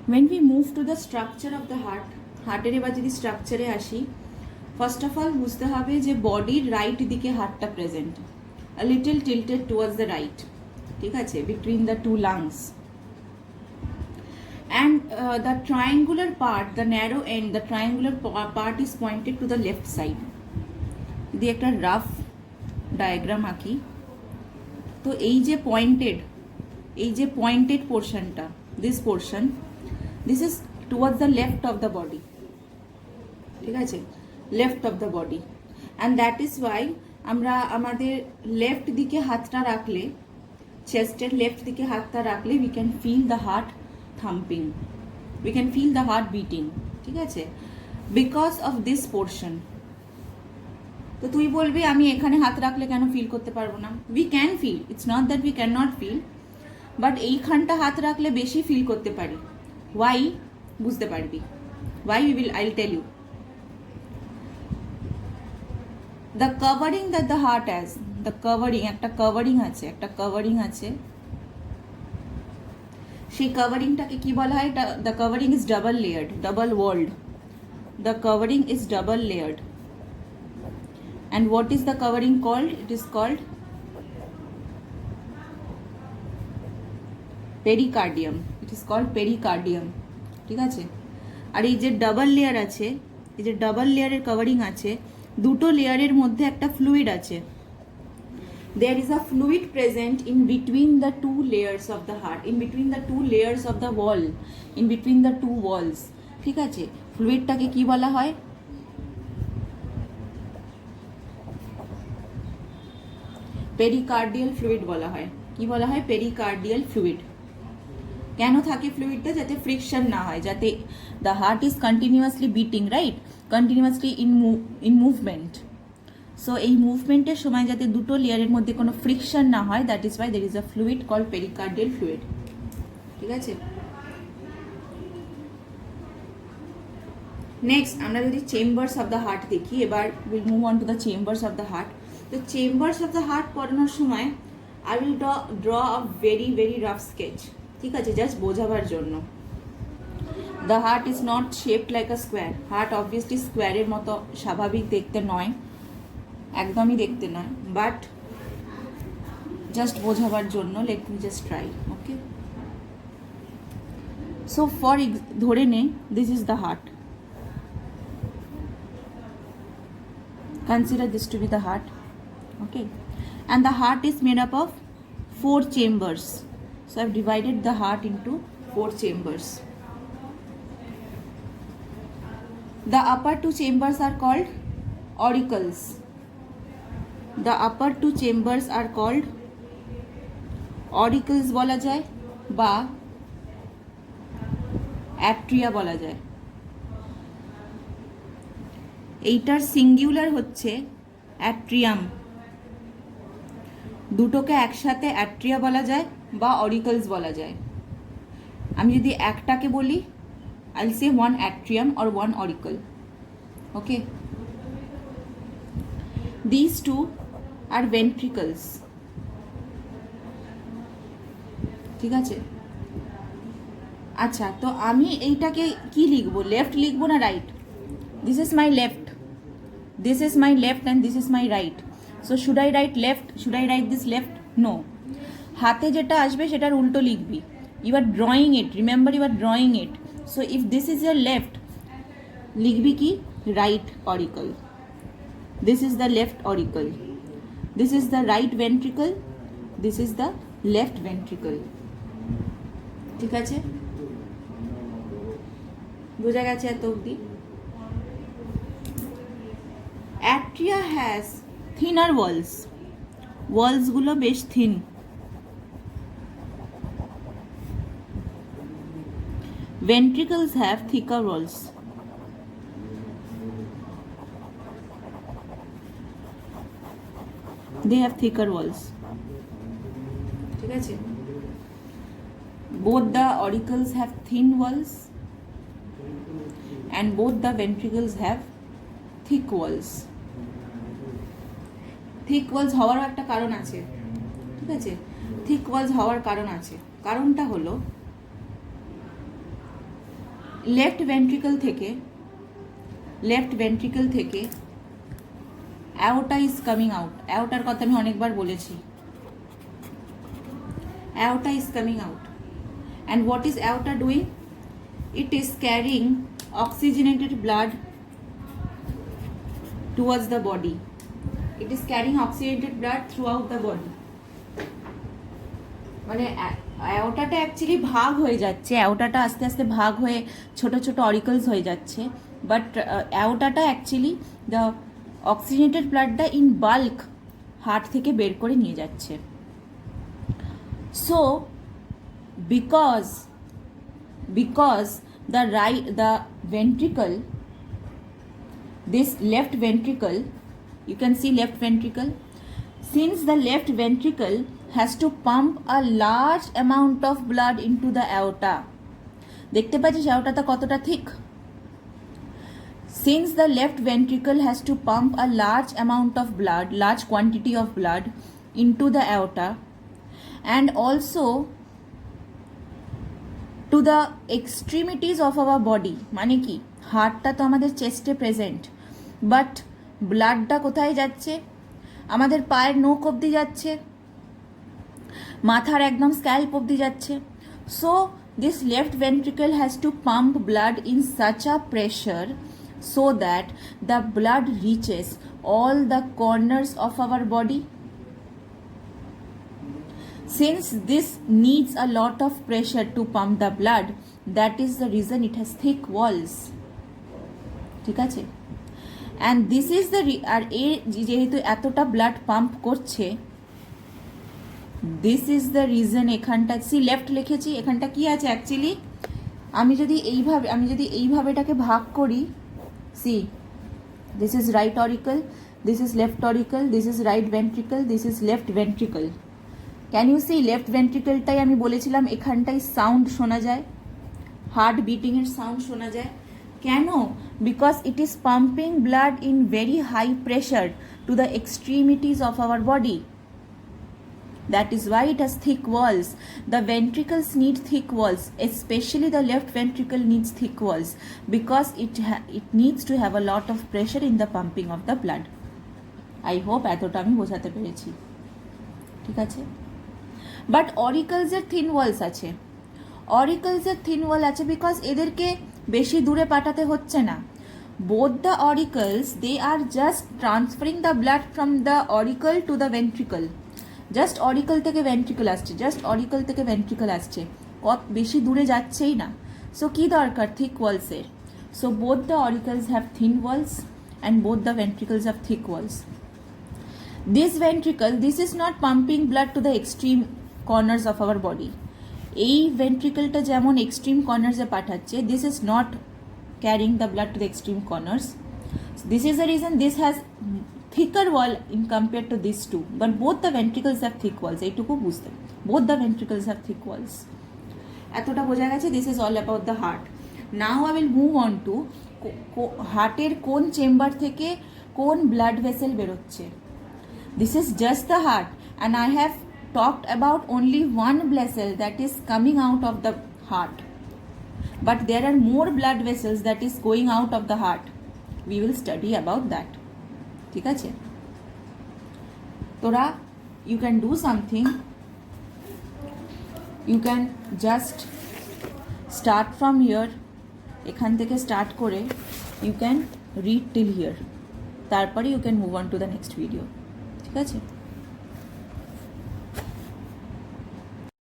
when we move to the structure of the heart, হার্টের এবার যদি স্ট্রাকচারে আসি, ফার্স্ট অফ অল বুঝতে হবে যে বডির রাইট দিকে হার্টটা present, a little tilted towards the right, ঠিক আছে, between the two lungs, and the triangular part, the narrow end, the triangular part is pointed to the left side. যদি একটা rough diagram আঁকি, তো এই যে পয়েন্টেড পোর্শনটা, this portion, this is towards the left of the body, ঠিক আছে, left of the body, and that is Y আমরা আমাদের লেফট দিকে হাতটা রাখলে, চেস্টের লেফট দিকে হাতটা রাখলে, we can feel the heart thumping, we can feel the heart beating, ঠিক আছে, বিকজ অফ দিস পোর্শন। তো তুই বলবি আমি এখানে হাত রাখলে কেন ফিল করতে পারবো না? We can feel, it's not that we can not feel, but এইখানটা হাত রাখলে বেশি ফিল করতে পারি। ওয়াই? বুঝতে পারবি। Why I will tell you. The covering that the heart has, the covering, একটা কভারিং আছে, সেই কভারিংটাকে কি বলা হয়? The covering is double layered, double world, the covering is double layered. And what is the covering called? It is called pericardium. It is called pericardium. ঠিক আছে? আর এই যে ডাবল লেয়ার আছে, এই যে ডাবল লেয়ারের কভারিং আছে, দুটো লেয়ারের মধ্যে একটা ফ্লুইড আছে। There is a fluid present in between the two layers of the heart, in between the two layers of the wall, in between the two walls. ঠিক আছে? ফ্লুইডটাকে কি বলা হয়? পেরিকার্ডিয়াল ফ্লুইড বলা হয়। কি বলা হয়? Pericardial fluid. কেন থাকে ফ্লুইডটা? যাতে ফ্রিকশন না হয়, যাতে the heart is continuously beating, right, continuously in movement. So এই মুভমেন্টের সময় যাতে দুটো লেয়ারের মধ্যে কোনো ফ্রিকশন না হয়, that is why there is a fluid called pericardial fluid, ঠিক আছে। নেক্সট আমরা যদি চেম্বার্স অফ দ্য হার্ট দেখি, এবার will move on to the chambers of the heart. তো চেম্বার্স অফ দ্য হার্ট পড়ানোর সময় I will draw a very very rough sketch, ঠিক আছে, জাস্ট বোঝাবার জন্য। The heart is not shaped like a square. Heart obviously স্কোয়ারের মতো স্বাভাবিক দেখতে নয়, একদমই দেখতে নয়, বাট জাস্ট বোঝাবার জন্য লেট মি জাস্ট ট্রাই, ওকে। সো ধরে নে this is the heart, consider this to be the heart, okay, and the heart is made up of 4 chambers. So I've divided the heart into 4 chambers. The upper 2 chambers are called auricles. The upper 2 chambers are called auricles বলা যায় বা atria বলা যায়। এইটার singular হচ্ছে atrium. দুটোকে একসাথে atria বলা যায় বা অরিকলস বলা যায়। আমি যদি একটাকে বলি, I will say one atrium or one auricle, okay. This two are ventricles, ঠিক আছে। আচ্ছা, তো আমি এইটাকে কি লিখবো? লেফট লিখবো না right? This is my left, this is my left, and this is my right. So should I write left? Should I write this left? No. হাতে যেটা আসবে সেটার উল্টো লিখবি। You are drawing it, remember you are drawing it. So if this is your left, লিখবি কি? Right auricle. This is the left auricle. This is the right ventricle. This is the left ventricle. ঠিক আছে? বোঝা গেছে এত অবধি? Atria has thinner walls. Walls গুলো বেশ thin. Ventricles have thicker walls. They have thicker walls. ঠিক আছে? Both the auricles have thin walls and both the ventricles have thick walls. Thick walls হওয়ারও একটা কারণ আছে, ঠিক আছে। থিক ওয়ালস হওয়ার কারণ আছে, কারণটা হলো লেফট ভেন্ট্রিকল থেকে অ্যাওটা ইজ কামিং আউট। অ্যাওটার কথা আমি অনেকবার বলেছি। Aorta is coming out, and what is aorta doing? It is carrying oxygenated blood towards the body. It is carrying oxygenated blood throughout the body. মানে অ্যাওটাটা অ্যাকচুয়ালি ভাগ হয়ে যাচ্ছে, অ্যাওটাটা আস্তে আস্তে ভাগ হয়ে ছোট ছোট অরিকলস হয়ে যাচ্ছে, বাট অ্যাওটাটা অ্যাকচুয়ালি দ্য অক্সিজেনেটেড ব্লাডটা ইন বাল্ক হার্ট থেকে বের করে নিয়ে যাচ্ছে। So because the ventricle, this left ventricle, you can see left ventricle, since the left ventricle has to pump a large amount of blood into the aorta, দেখতে পাচ্ছিস aorta কতটা thick? Since the left ventricle has to pump a large amount of blood, large quantity of blood into the aorta, and also to the extremities of our body, মানে কি হার্টটা তো আমাদের চেস্টে present, but ব্লাডটা কোথায় যাচ্ছে? আমাদের পায়ের নোক অবধি যাচ্ছে, মাথার একদম স্ক্যাল্প অবধি যাচ্ছে। So this left ventricle has to pump blood in such a pressure so that the blood reaches all the corners of our body. Since this needs a lot of pressure to pump the blood, that is the reason it has thick walls. ঠিক আছে? And this is the আর এ যেহেতু এতটা blood pump করছে, this is the reason এখানটা C left লিখেছি, এখানটা কি আছে অ্যাকচুয়ালি? আমি যদি এইভাবে এটাকে ভাগ করি, see, this is right auricle, this is left auricle, this is right ventricle, this is left ventricle. Can you see left ventricle টাই আমি বলেছিলাম এখানটাই সাউন্ড শোনা যায়, হার্ট বিটিং এর সাউন্ড শোনা যায়। কেন? Because it is pumping blood in very high pressure to the extremities of our body. That is why it has thick walls. The ventricles need thick walls, especially the left ventricle needs thick walls because it needs to have a lot of pressure in the pumping of the blood. I hope এতটা আমি বোঝাতে পেরেছি, ঠিক আছে? But অরিকলসের thin Waals আছে, অরিকলসের thin ওয়াল আছে because এদেরকে বেশি দূরে পাঠাতে হচ্ছে না। Both the auricles they are just transferring the blood from the auricle to the ventricle. Just auricle থেকে ভেন্ট্রিকল আসছে, জাস্ট অরিকল থেকে ভেন্ট্রিকল আসছে, কত বেশি দূরে যাচ্ছেই না। সো কী দরকার? থিক ওয়ালসের। So both the auricles have thin walls and both the ventricles have thick walls. This ventricle, this is not pumping blood to the extreme corners of our body. এই ভেন্ট্রিকলটা যেমন এক্সট্রিম কর্নার্সে পাঠাচ্ছে, this is not carrying the blood to the extreme corners. This is the reason this has thicker wall in compared to these two, but both the ventricles have thick walls. এইটুকু বুঝতে, both the ventricles have thick walls. এতটা বোঝা গেছে? This is all about the heart. Now I will move on to হার্টের কোন chamber থেকে কোন blood vessel বেরোচ্ছে। This is just the heart, and I have talked about only one vessel that is coming out of the heart, but there are more blood vessels that is going out of the heart. We will study about that. ঠিক আছে? তোরা you can do something, you can just start from here, এখান থেকে start করে you can read till here, তারপরে you can move on to the next video. ঠিক আছে?